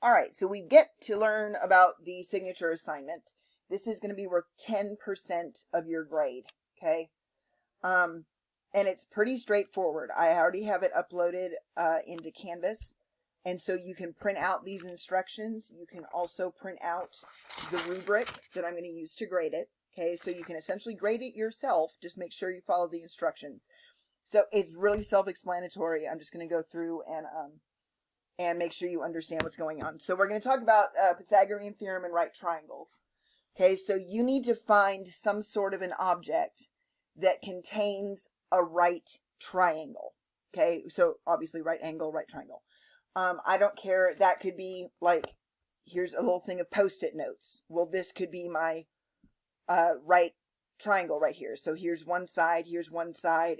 All right, so we get to learn about the signature assignment. This is going to be worth 10% of your grade, okay? And it's pretty straightforward. I already have it uploaded into Canvas, and so you can print out these instructions. You can also print out the rubric that I'm going to use to grade it, okay? So you can essentially grade it yourself. Just make sure you follow the instructions. So it's really self-explanatory. I'm just going to go through and make sure you understand what's going on. So we're going to talk about Pythagorean theorem and right triangles. Okay, so you need to find some sort of an object that contains a right triangle. Okay, so obviously right angle, right triangle. I don't care. That could be like, here's a little thing of Post-it notes. Well, this could be my right triangle right here. So here's one side,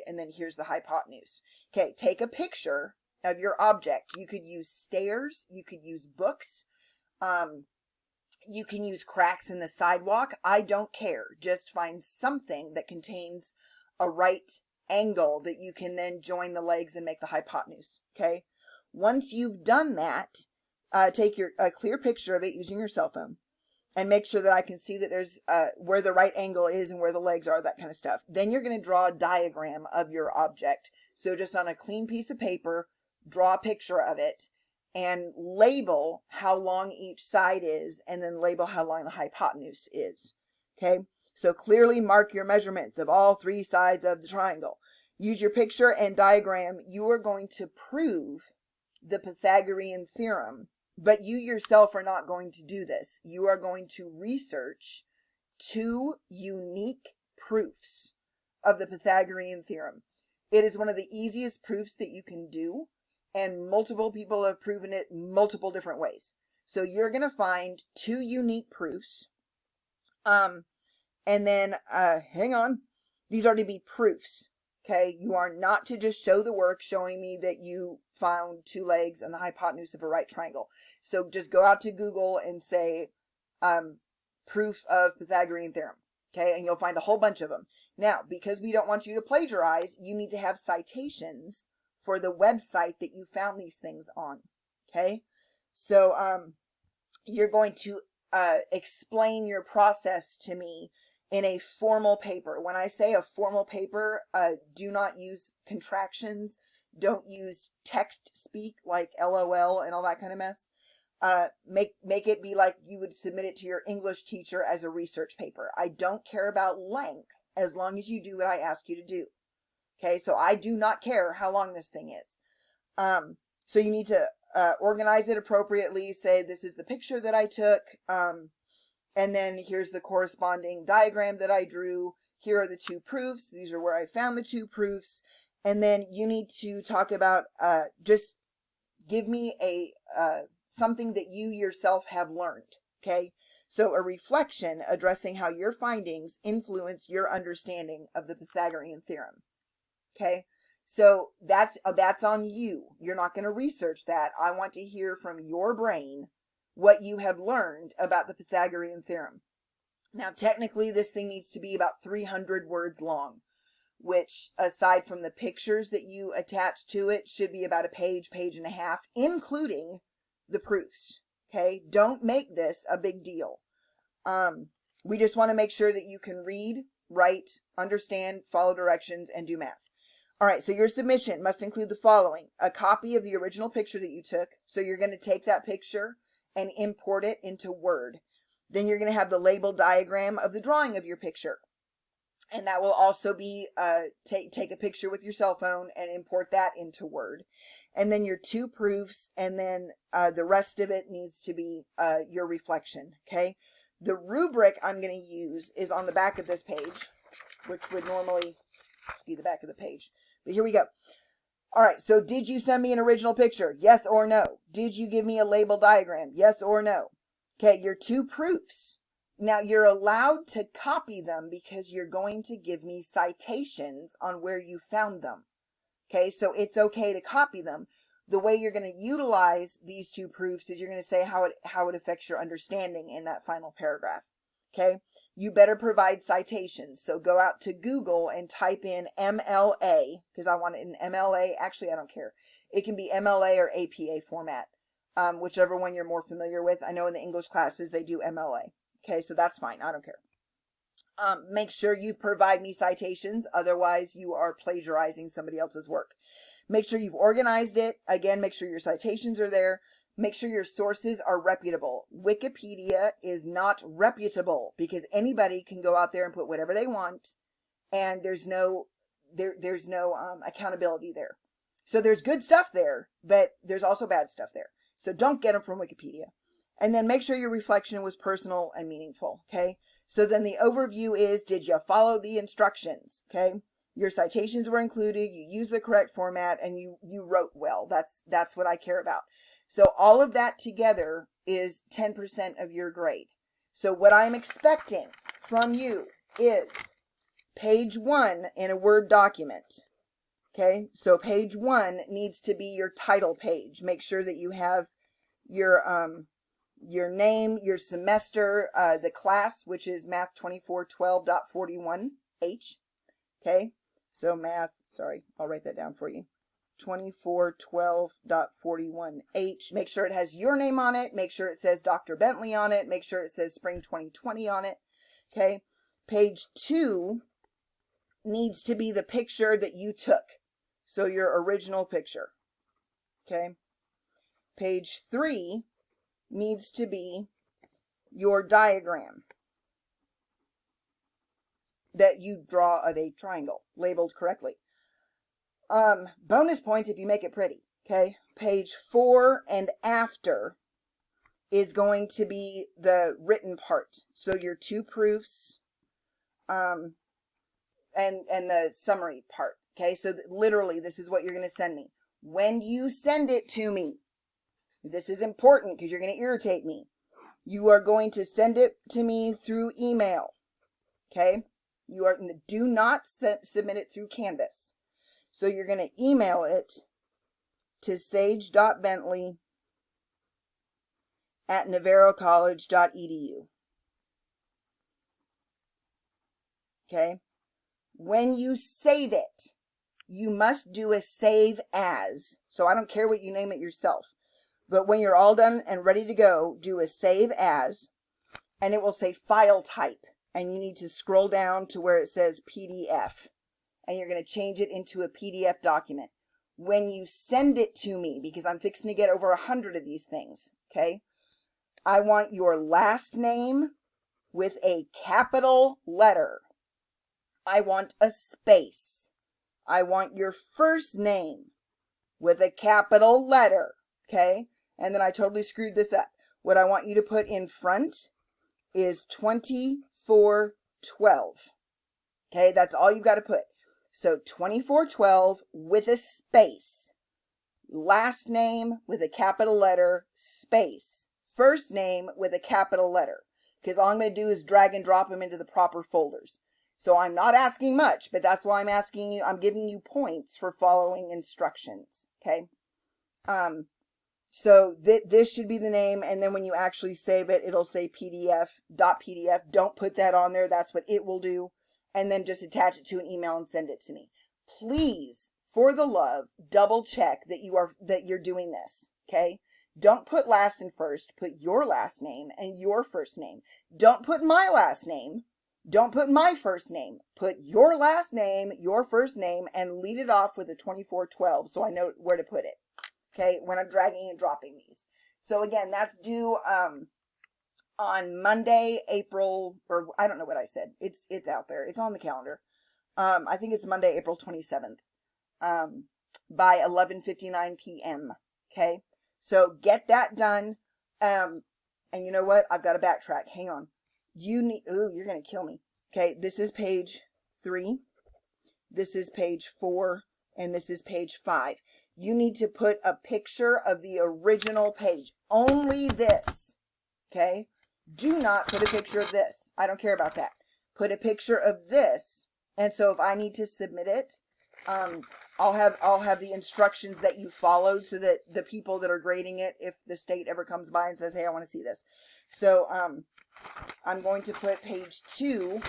and then here's the hypotenuse. Okay, take a picture of your object. You could use stairs, you could use books, you can use cracks in the sidewalk. I don't care. Just find something that contains a right angle that you can then join the legs and make the hypotenuse. Okay, once you've done that, take a clear picture of it using your cell phone and make sure that I can see that there's where the right angle is and where the legs are, that kind of stuff. Then you're going to draw a diagram of your object. So just on a clean piece of paper, draw a picture of it and label how long each side is, and then label how long the hypotenuse is. Okay, so clearly mark your measurements of all three sides of the triangle. Use your picture and diagram. You are going to prove the Pythagorean theorem, but you yourself are not going to do this. You are going to research two unique proofs of the Pythagorean theorem. It is one of the easiest proofs that you can do, and multiple people have proven it multiple different ways. So you're going to find two unique proofs. And then, hang on, these are to be proofs. Okay, you are not to just show the work showing me that you found two legs and the hypotenuse of a right triangle. So just go out to Google and say, proof of Pythagorean theorem. Okay, and you'll find a whole bunch of them. Now, because we don't want you to plagiarize, you need to have citations for the website that you found these things on. Okay, so you're going to explain your process to me in a formal paper. When I say a formal paper, do not use contractions. Don't use text speak like LOL and all that kind of mess. Make it be like you would submit it to your English teacher as a research paper. I don't care about length as long as you do what I ask you to do. Okay, so I do not care how long this thing is. So you need to organize it appropriately. Say, this is the picture that I took. And then here's the corresponding diagram that I drew. Here are the two proofs. These are where I found the two proofs. And then you need to talk about, just give me a something that you yourself have learned. Okay, so a reflection addressing how your findings influence your understanding of the Pythagorean theorem. Okay, so that's on you. You're not going to research that. I want to hear from your brain what you have learned about the Pythagorean theorem. Now, technically, this thing needs to be about 300 words long, which, aside from the pictures that you attach to it, should be about a page, page and a half, including the proofs. Okay, don't make this a big deal. We just want to make sure that you can read, write, understand, follow directions, and do math. All right, so your submission must include the following: a copy of the original picture that you took. So you're going to take that picture and import it into Word. Then you're going to have the label diagram of the drawing of your picture. And that will also be, take a picture with your cell phone and import that into Word. And then your two proofs, and then the rest of it needs to be your reflection, okay? The rubric I'm going to use is on the back of this page, which would normally be the back of the page. But here we go. All right, so did you send me an original picture? Yes or no? Did you give me a label diagram? Yes or no? Okay, your two proofs. Now, you're allowed to copy them because you're going to give me citations on where you found them. Okay, so it's okay to copy them. The way you're going to utilize these two proofs is you're going to say how it affects your understanding in that final paragraph. Okay, you better provide citations. So go out to Google and type in MLA, because I want it in MLA. Actually, I don't care. It can be MLA or APA format. whichever one you're more familiar with. I know in the English classes they do MLA. Okay, so that's fine. I don't care. Make sure you provide me citations. Otherwise, you are plagiarizing somebody else's work. Make sure you've organized it. Again, make sure your citations are there. Make sure your sources are reputable. Wikipedia is not reputable because anybody can go out there and put whatever they want, and there's no accountability there. So there's good stuff there, but there's also bad stuff there. So don't get them from Wikipedia. And then make sure your reflection was personal and meaningful, okay? So then the overview is, did you follow the instructions, okay? Your citations were included, you used the correct format, and you wrote well. That's what I care about. So all of that together is 10% of your grade. So what I'm expecting from you is page 1 in a Word document. Okay, so page 1 needs to be your title page. Make sure that you have your name, your semester, the class, which is Math 2412.41H. Okay, so math, sorry, I'll write that down for you. 2412.41H. Make sure it has your name on it. Make sure it says Dr. Bentley on it. Make sure it says Spring 2020 on it. Okay, page 2 needs to be the picture that you took. So your original picture. Okay. Page 3 needs to be your diagram that you draw of a triangle labeled correctly. Bonus points if you make it pretty. Okay. Page 4 and after is going to be the written part. So your 2 proofs, and the summary part. Okay, so literally this is what you're going to send me. When you send it to me, this is important because you're going to irritate me. You are going to send it to me through email. Okay, do not submit it through Canvas. So you're going to email it to sage.bentley@navarrocollege.edu. Okay. When you save it, you must do a save as. So I don't care what you name it yourself. But when you're all done and ready to go, do a save as, and it will say file type. And you need to scroll down to where it says PDF. And you're going to change it into a PDF document. When you send it to me, because I'm fixing to get over 100 of these things, okay? I want your last name with a capital letter. I want a space. I want your first name with a capital letter, okay? And then I totally screwed this up. What I want you to put in front is 2412, okay? That's all you've got to put. So 2412 with a space. Last name with a capital letter, space. First name with a capital letter. Because all I'm going to do is drag and drop them into the proper folders. So I'm not asking much, but that's why I'm asking you, I'm giving you points for following instructions, okay? So this should be the name, and then when you actually save it, it'll say PDF. Don't put that on there. That's what it will do. And then just attach it to an email and send it to me. Please, for the love, double check that you're doing this, okay? Don't put last and first. Put your last name and your first name. Don't put my last name. Don't put my first name. Put your last name, your first name, and lead it off with a 2412 so I know where to put it, okay, when I'm dragging and dropping these. So again, that's due on Monday, April, or I don't know what I said. It's out there. It's on the calendar. I think it's Monday, April 27th, by 11:59 p.m., okay? So get that done. And you know what? I've got to backtrack. Hang on. You're going to kill me. Okay, this is page 3. This is page 4. And this is page 5. You need to put a picture of the original page. Only this. Okay? Do not put a picture of this. I don't care about that. Put a picture of this. And so if I need to submit it, I'll have the instructions that you followed so that the people that are grading it, if the state ever comes by and says, hey, I want to see this. So, I'm going to put page 2.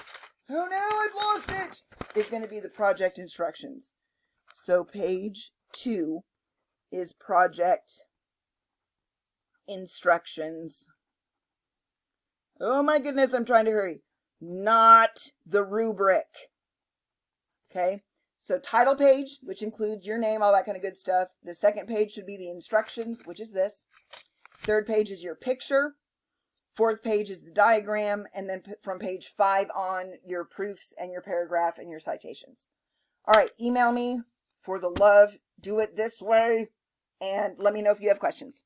Oh no, I've lost it. It's going to be the project instructions. So page 2 is project instructions. Oh my goodness, I'm trying to hurry. Not the rubric. Okay, so title page, which includes your name, all that kind of good stuff. The second page should be the instructions, which is this. Third page is your picture. Fourth page is the diagram. And then from page 5 on, your proofs and your paragraph and your citations. All right, email me. For the love, do it this way. And let me know if you have questions.